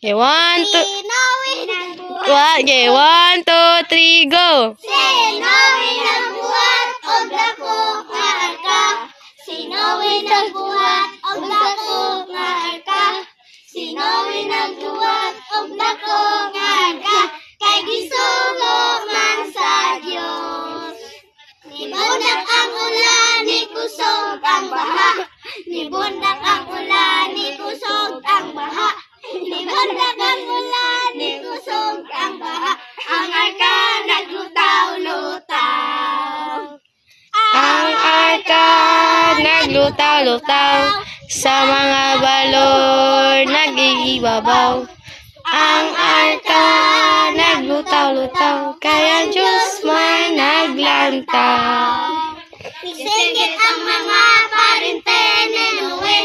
Okay, one, two, Sinawin ang buhat. okay, 1, 2, 3, go! Sinawin ang buhat. Og dako nga arka. Sinawin ang buhat. Og dako nga arka. Sinawin ang buhat. Og dako nga arka. Kay gisugo man sa Dios. Nibundak ang ulan, ni kusog ang baha. Nibundak ang ulan, ni kusog ang baha. Nibundak ang ulan, ni kusog ang baha. Ang arka naglutaw-lutaw. Ang arka naglutaw-lutaw, sa mga balor nagigibabaw. Ang arka naglutaw-lutaw, kaya Diyos may naglantaw. Isingit ang mga parente ni Noe.